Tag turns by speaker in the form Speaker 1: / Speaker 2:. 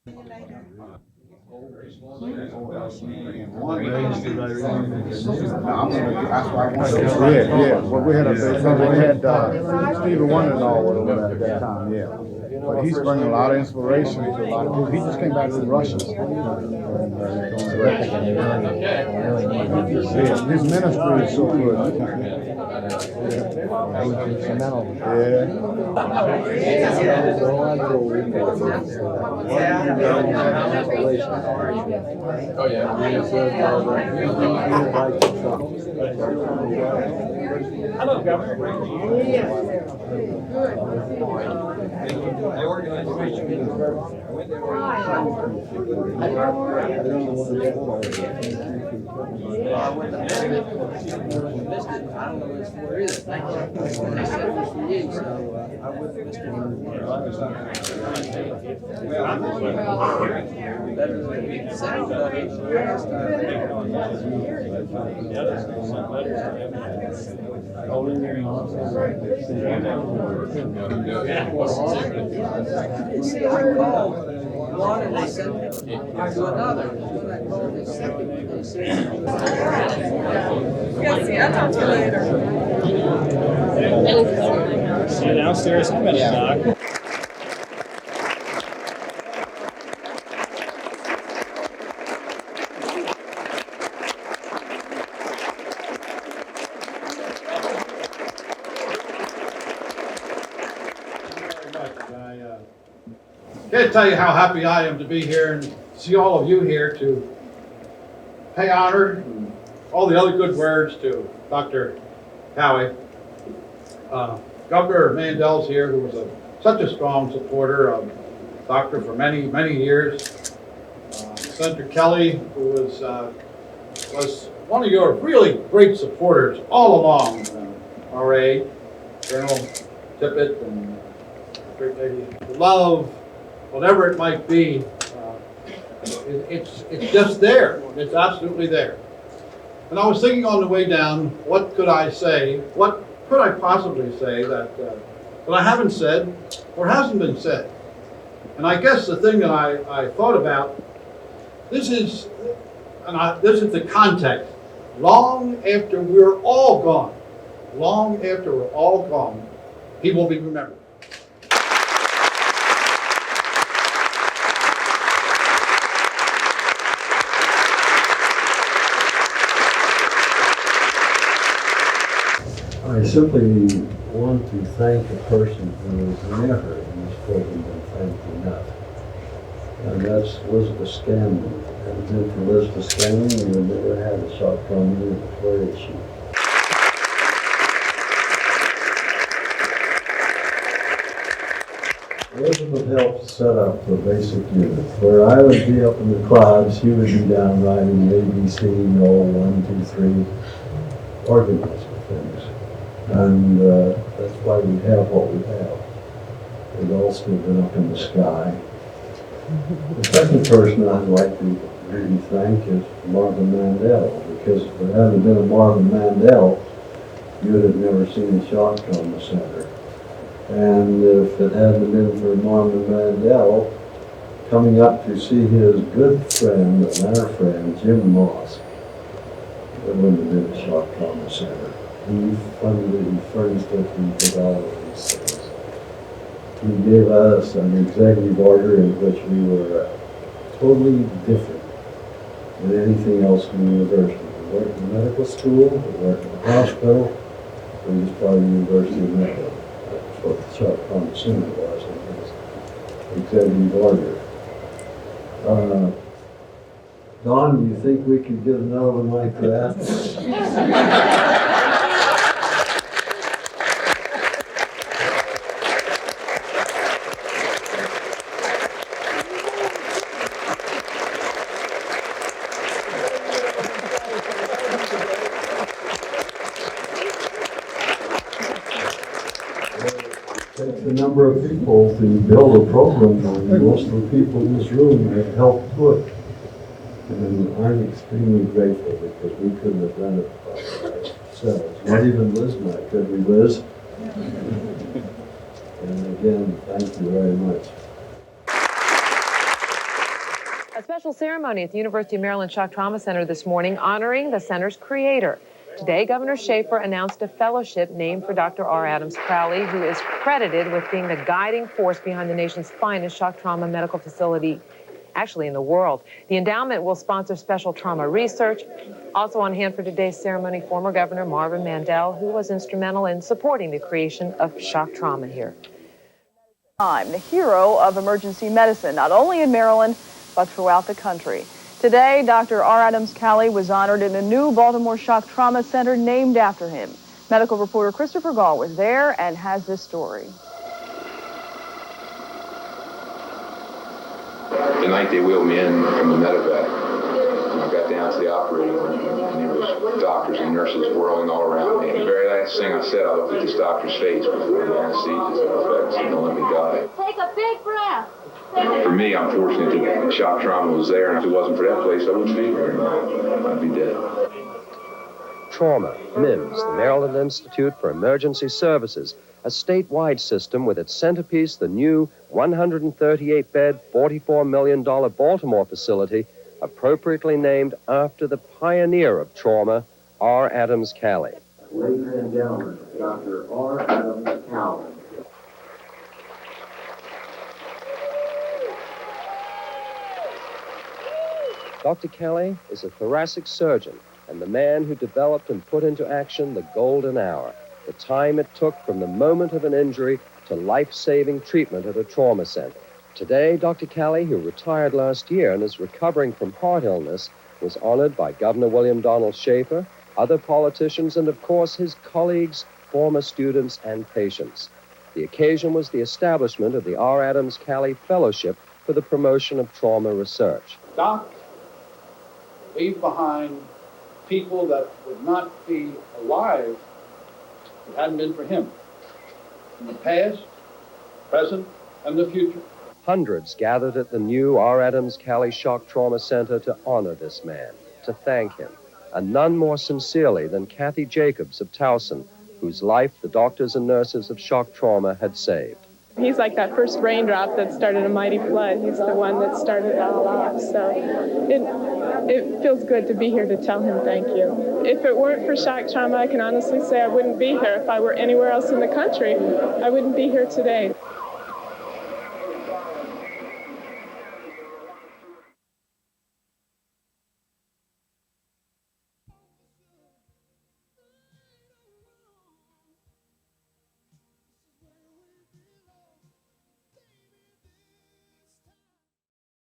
Speaker 1: Yeah. Well, we had Stevie Wonder and all with him at that time, yeah. But he's bringing a lot of inspiration to a lot of people. He just came back from Russia. His ministry is so good.
Speaker 2: Oh yeah. Hello, Governor. I organized
Speaker 3: one and they sent me to another.
Speaker 4: Yes, I'll talk to you later.
Speaker 2: See you downstairs in a minute, Doc.
Speaker 5: Can't tell you how happy I am to be here and see all of you here to pay honor and all the other good words to Dr. Cowley. Governor Mandel's here, who was such a strong supporter of the doctor for many, many years. Senator Kelly, who was one of your really great supporters all along. RA, Colonel Tippett, and great lady Love. Whatever it might be, it's just there. It's absolutely there. And I was thinking on the way down, what could I say? What could I possibly say that I haven't said or hasn't been said? And I guess the thing that I thought about, this is the context. Long after we're all gone, he will be remembered.
Speaker 6: I simply want to thank a person who has never in this program been thanked enough. And that's Elizabeth Scanlon. Had it been for Elizabeth Scanlon, we would never have a shotgun unit. Where is she? Elizabeth helped set up the basic unit. Where I would be up in the clouds, she would be down writing ABC, no, 1, 2, 3, organizing things. And that's why we have what we have. We've also been up in the sky. The second person I'd like to really thank is Marvin Mandel, because if there hadn't been a Marvin Mandel, you would have never seen a shotgun center. And if it hadn't been for Marvin Mandel coming up to see his good friend and our friend Jim Moss, there wouldn't have been a shotgun center. He funded it, he furnished it, he did all of these things. He gave us an executive order in which we were totally different than anything else in the university. We worked in medical school, we worked in the hospital, we was part of the University of Maryland. That's what the shotgun center was in his executive order. Don, do you think we could get another one like that? Takes a number of people to build a program, and most of the people in this room have helped put. And I'm extremely grateful because we couldn't have done it by ourselves. Not even Liz and I, could we, Liz? And again, thank you very much.
Speaker 4: special ceremony at the University of Maryland Shock Trauma Center this morning honoring the center's creator. Today, Governor Schaefer announced a fellowship named for Dr. R. Adams Cowley, who is credited with being the guiding force behind the nation's finest shock trauma medical facility, actually in the world. The endowment will sponsor special trauma research. Also on hand for today's ceremony, former Governor Marvin Mandel, who was instrumental in supporting the creation of shock trauma here.
Speaker 7: I'm the hero of emergency medicine, not only in Maryland, but throughout the country. Today, Dr. R. Adams Cowley was honored in a new Baltimore Shock Trauma Center named after him. Medical reporter Christopher Gall was there and has this story.
Speaker 8: The night they wheeled me in from the medevac, I got down to the operating room, and there was doctors and nurses whirling all around me. And the very last thing I said, I looked at this doctor's face before the anesthesia took effect, and don't let me die.
Speaker 9: Take a big breath.
Speaker 8: For me, I'm fortunate that shock trauma was there, and if it wasn't for that place, I wouldn't be here. I'd be dead.
Speaker 10: Trauma, MIMS, the Maryland Institute for Emergency Services, a statewide system with its centerpiece, the new 138-bed, $44 million Baltimore facility, appropriately named after the pioneer of trauma, R. Adams Cowley.
Speaker 6: Ladies and gentlemen, Dr. R. Adams Cowley.
Speaker 10: Dr. Cowley is a thoracic surgeon and the man who developed and put into action the golden hour, the time it took from the moment of an injury to life-saving treatment at a trauma center. Today, Dr. Cowley, who retired last year and is recovering from heart illness, was honored by Governor William Donald Schaefer, other politicians, and of course his colleagues, former students, and patients. The occasion was the establishment of the R. Adams Cowley Fellowship for the promotion of trauma research.
Speaker 5: Doc leave behind people that would not be alive if it hadn't been for him. In the past, present, and the future.
Speaker 10: Hundreds gathered at the new R. Adams Cowley Shock Trauma Center to honor this man, to thank him, and none more sincerely than Kathy Jacobs of Towson, whose life the doctors and nurses of shock trauma had saved.
Speaker 11: He's like that first raindrop that started a mighty flood. He's the one that started it all off. So it feels good to be here to tell him thank you. If it weren't for shock trauma, I can honestly say I wouldn't be here. If I were anywhere else in the country, I wouldn't be here today.